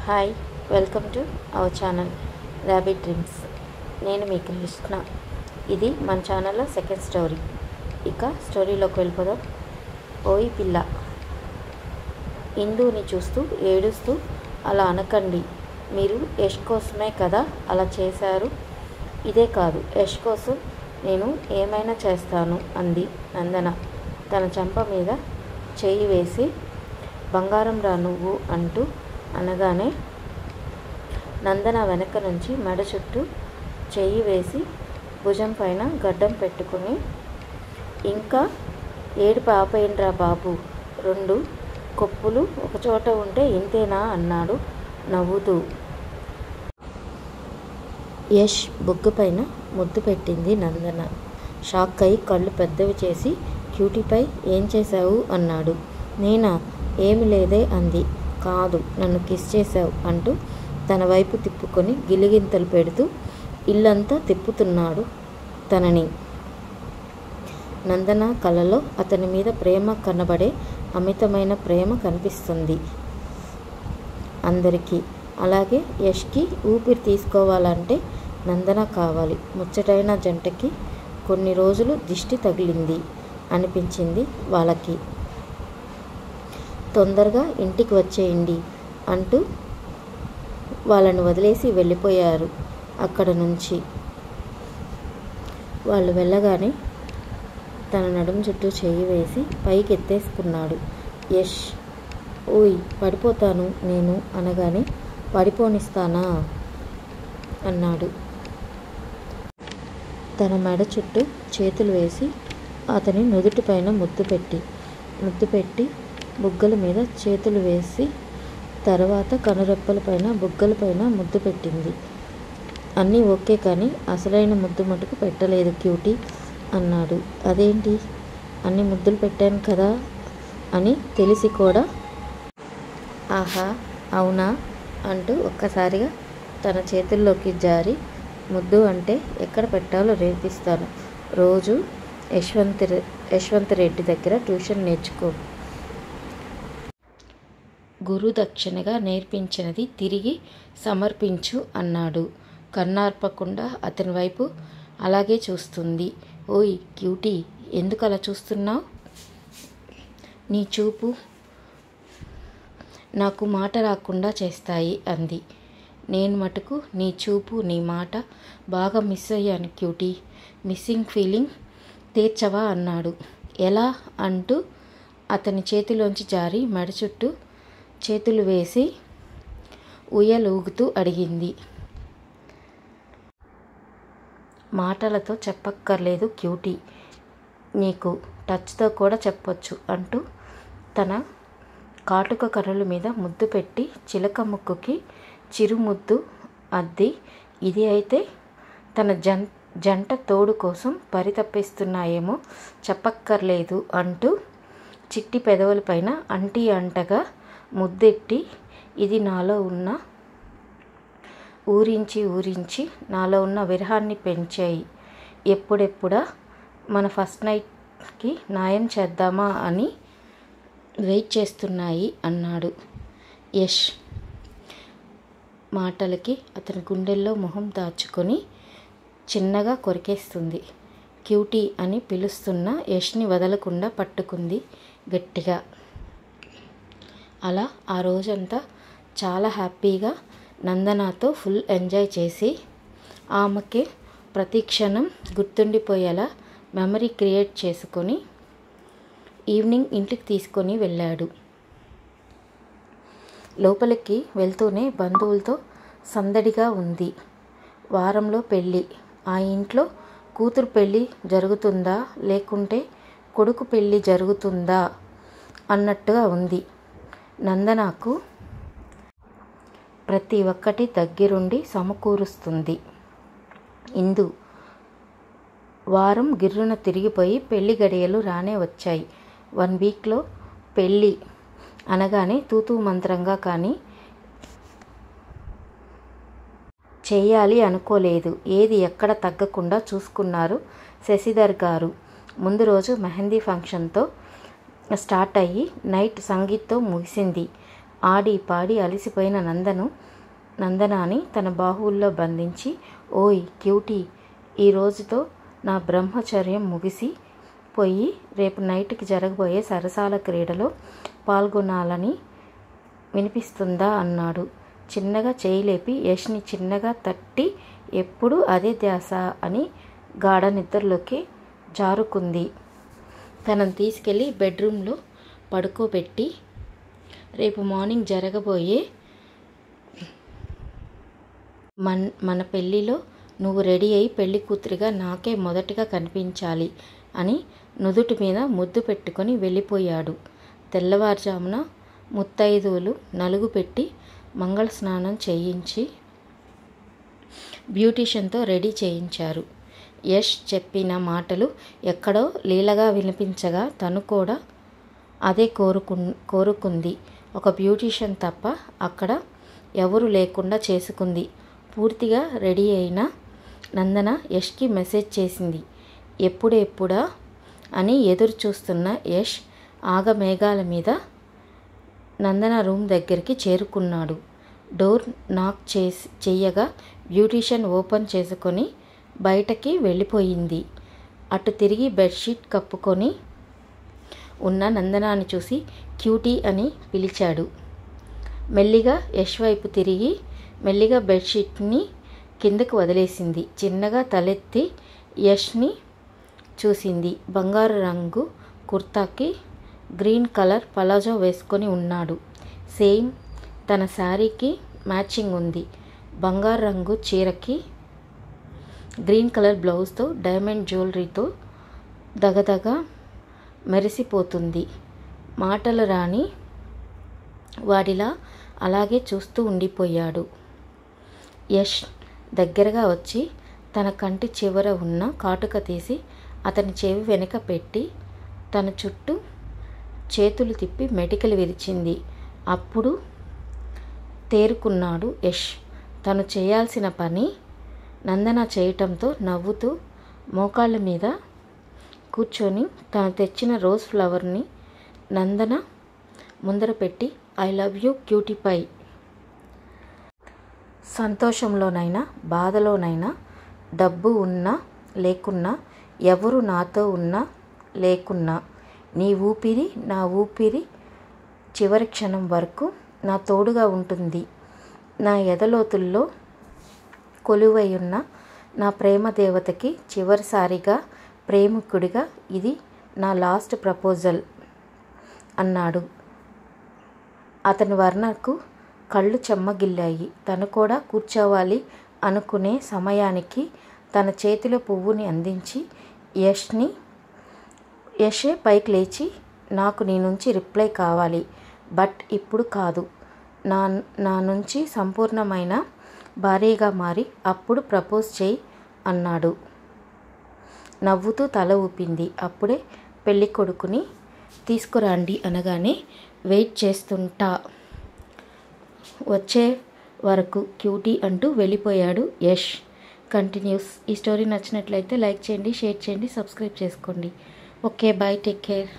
Hi, welcome to our channel rabbit dreams. నేను మీ కృష్ణ. ఇది మన ఛానల్లో సెకండ్ స్టోరీ. ఇక స్టోరీలోకి వెళ్ళిపోదాం. ఓయ్ పిల్ల, ఇందుని చూస్తూ ఏడుస్తూ, అలా అనకండి, మీరు యష్ కోసమే కదా అలా చేశారు. ఇదే కాదు, యష్ కోసం నేను ఏమైనా చేస్తాను అంది నందన తన చెంప మీద చేయి వేసి. బంగారం రా నువ్వు అంటూ అనగానే నందన వెనక నుంచి మెడ చుట్టూ చెయ్యి వేసి భుజం పైన గడ్డం పెట్టుకుని, ఇంకా ఏడుపు ఆపేయండిరా బాబు, రెండు కొప్పులు ఒకచోట ఉంటే ఇంతేనా అన్నాడు నవ్వుతూ. యష్ బొగ్గు పైన ముద్దు పెట్టింది నందన. షాక్ అయి కళ్ళు పెద్దవి చేసి, క్యూటీపై ఏం చేశావు అన్నాడు. నేనా? ఏమి లేదే అంది. కాదు, నన్ను కిస్ చేశావు అంటూ తన వైపు తిప్పుకొని గిలిగింతలు పెడుతూ ఇల్లంతా తిప్పుతున్నాడు తనని. నందన కళ్ళలో అతని మీద ప్రేమ కనబడే అమితమైన ప్రేమ కనిపిస్తుంది అందరికీ. అలాగే యష్కి ఊపిరి తీసుకోవాలంటే నందన కావాలి. ముచ్చటైన జంటకి కొన్ని రోజులు దిష్టి తగిలింది అనిపించింది వాళ్ళకి. తొందరగా ఇంటికి వచ్చేయండి అంటూ వాళ్ళను వదిలేసి వెళ్ళిపోయారు అక్కడ నుంచి. వాళ్ళు వెళ్ళగానే తన నడుము చుట్టూ చేయి వేసి పైకి ఎత్తేసుకున్నాడు యష్. ఓయ్ పడిపోతాను నేను అనగానే, పడిపోనిస్తానా అన్నాడు. తన మెడ చుట్టూ చేతులు వేసి అతని నుదుటి పైన ముద్దు పెట్టి బుగ్గల మీద చేతులు వేసి తర్వాత కనురెప్పలపైన బుగ్గలపైన ముద్దు పెట్టింది. అన్నీ ఓకే, కానీ అసలైన ముద్దు మటుకు పెట్టలేదు క్యూటీ అన్నాడు. అదేంటి, అన్ని ముద్దులు పెట్టాను కదా అని తెలిసి కూడా ఆహా అవునా అంటూ ఒక్కసారిగా తన చేతుల్లోకి జారి, ముద్దు అంటే ఎక్కడ పెట్టాలో నేర్పిస్తాను, రోజు యశ్వంత్ రెడ్డి దగ్గర ట్యూషన్ నేర్చుకో, గురుదక్షిణగా నేర్పించినది తిరిగి సమర్పించు అన్నాడు. కన్నార్పకుండా అతని వైపు అలాగే చూస్తుంది. ఓయ్ క్యూటీ, ఎందుకు అలా చూస్తున్నావు? నీ చూపు నాకు మాట రాకుండా చేస్తాయి అంది. నేను మటుకు నీ చూపు నీ మాట బాగా మిస్ అయ్యాను క్యూటీ, మిస్సింగ్ ఫీలింగ్ తీర్చవా అన్నాడు. ఎలా అంటూ అతని చేతిలోంచి జారి మెడ చుట్టూ చేతులు వేసి ఉయ్యలూగుతూ అడిగింది. మాటలతో చెప్పక్కర్లేదు క్యూటీ, నీకు టచ్తో కూడా చెప్పొచ్చు అంటూ తన కాటుక కర్రల మీద ముద్దు పెట్టి చిలక ముక్కుకి చిరుముద్దు అద్ది, ఇది అయితే తన జంట తోడు కోసం పరితపిస్తున్నాయేమో చెప్పక్కర్లేదు అంటూ చిట్టి పెదవులపైన అంటగా ముద్దెట్టి, ఇది నాలో ఉన్న ఊరించి నాలో ఉన్న విరహాన్ని పెంచాయి, ఎప్పుడెప్పుడా మన ఫస్ట్ నైట్కి న్యాయం చేద్దామా అని వెయిట్ చేస్తున్నాయి అన్నాడు. యష్ మాటలకి అతని గుండెల్లో మొహం దాచుకొని చిన్నగా కొరికేస్తుంది. క్యూటీ అని పిలుస్తున్న యష్ని వదలకుండా పట్టుకుంది గట్టిగా. అలా ఆ రోజంతా చాలా హ్యాపీగా నందనతో ఫుల్ ఎంజాయ్ చేసి ఆమెకి ప్రతి క్షణం గుర్తుండిపోయేలా మెమరీ క్రియేట్ చేసుకొని ఈవినింగ్ ఇంటికి తీసుకొని వెళ్ళాడు. లోపలికి వెళ్తూనే బంధువులతో సందడిగా ఉంది. వారంలో పెళ్ళి. ఆ ఇంట్లో కూతురు పెళ్ళి జరుగుతుందా లేకుంటే కొడుకు పెళ్ళి జరుగుతుందా అన్నట్టుగా ఉంది. నందనకు ప్రతి ఒక్కటి దగ్గరుండి సమకూరుస్తుంది ఇందు. వారం గిర్రున తిరిగిపోయి పెళ్లి గడియలు రానే వచ్చాయి. 1 వీక్లో పెళ్ళి అనగానే తూతూ మంత్రంగా కానీ చెయ్యాలి అనుకోలేదు. ఏది ఎక్కడ తగ్గకుండా చూసుకున్నారు శశిధర్ గారు. ముందు రోజు మెహందీ ఫంక్షన్తో స్టార్ట్ అయ్యి నైట్ సంగీత్తో ముగిసింది. ఆడి పాడి అలసిపోయిన నందనాని తన బాహువుల్లో బంధించి, ఓయ్ క్యూటీ, ఈ రోజుతో నా బ్రహ్మచర్యం ముగిసి పోయి రేపు నైట్కి జరగబోయే సరసాల క్రీడలో పాల్గొనాలని వినిపిస్తుందా అన్నాడు. చిన్నగా చేయి లేపి యష్ని చిన్నగా తట్టి, ఎప్పుడు అదే ధ్యాస అని గాఢ నిద్రలోకి జారుకుంది. తనను తీసుకెళ్ళి బెడ్రూమ్లో పడుకోబెట్టి, రేపు మార్నింగ్ జరగబోయే మన పెళ్ళిలో నువ్వు రెడీ అయి పెళ్లి కూతురిగా నాకే మొదటిగా కనిపించాలి అని నుదుటి మీద ముద్దు పెట్టుకొని వెళ్ళిపోయాడు. తెల్లవారుజామున ముత్తైదువులు నలుగు పెట్టి మంగళ స్నానం చేయించి బ్యూటీషియన్తో రెడీ చేయించారు. యష్ చెప్పిన మాటలు ఎక్కడో లీలగా వినిపించగా తను కూడా అదే కోరుకుంది. ఒక బ్యూటీషియన్ తప్ప అక్కడ ఎవరు లేకుండా చేసుకుంది. పూర్తిగా రెడీ అయిన నందన యష్కి మెసేజ్ చేసింది. ఎప్పుడెప్పుడా అని ఎదురు చూస్తున్న యష్ ఆగమేఘాల మీద నందన రూమ్ దగ్గరికి చేరుకున్నాడు. డోర్ నాక్ చెయ్యగా బ్యూటీషియన్ ఓపెన్ చేసుకొని బయటకి వెళ్ళిపోయింది. అటు తిరిగి బెడ్షీట్ కప్పుకొని ఉన్న నందనాన్ని చూసి క్యూటీ అని పిలిచాడు. మెల్లిగా యష్ వైపు తిరిగి మెల్లిగా బెడ్షీట్ని కిందకు వదిలేసింది. చిన్నగా తలెత్తి యష్ని చూసింది. బంగారు రంగు కుర్తాకి గ్రీన్ కలర్ పలాజో వేసుకొని ఉన్నాడు. సేమ్ తన శారీకి మ్యాచింగ్ ఉంది. బంగారు రంగు చీరకి గ్రీన్ కలర్ బ్లౌజ్తో డైమండ్ జ్యువెలరీతో దగదగ మెరిసిపోతుంది. మాటలు రాని వాడిలా అలాగే చూస్తూ ఉండిపోయాడు. యష్ దగ్గరగా వచ్చి తన కంటి చివర ఉన్న కాటుక తీసి అతని చెవి వెనుక పెట్టి తన చుట్టూ చేతులు తిప్పి మెటికలు విరిచింది. అప్పుడు తేరుకున్నాడు యష్. తను చేయాల్సిన పని నందన చేయటంతో నవ్వుతూ మోకాళ్ళ మీద కూర్చొని తను తెచ్చిన రోజ్ ఫ్లవర్ని నందన ముందర పెట్టి, I love you cutie pie. సంతోషంలోనైనా బాధలోనైనా, డబ్బు ఉన్నా లేకున్నా, ఎవరు నాతో ఉన్నా లేకున్నా, నీ ఊపిరి నా ఊపిరి చివరి క్షణం వరకు నా తోడుగా ఉంటుంది. నా ఎదలోతుల్లో కొలువై ఉన్న నా ప్రేమ దేవతకి చివరిసారిగా ప్రేమికుడిగా ఇది నా లాస్ట్ ప్రపోజల్ అన్నాడు. అతని వర్ణకు కళ్ళు చెమ్మగిల్లాయి. తను కూడా కూర్చోవాలి అనుకునే సమయానికి తన చేతిలో పువ్వుని అందించి యషే పైకి లేచి, నాకు నీ నుంచి రిప్లై కావాలి, బట్ ఇప్పుడు కాదు. నా నుంచి సంపూర్ణమైన భార్యగా మారి అప్పుడు ప్రపోజ్ చేయి అన్నాడు. నవ్వుతూ తల ఊపింది. అప్పుడే పెళ్లి కొడుకుని తీసుకురండి అనగానే వెయిట్ చేస్తుంటా వచ్చే వరకు క్యూటీ అంటూ వెళ్ళిపోయాడు యష్. కంటిన్యూస్. ఈ స్టోరీ నచ్చినట్లయితే లైక్ చేయండి, షేర్ చేయండి, సబ్స్క్రైబ్ చేసుకోండి. Okay, bye, take care.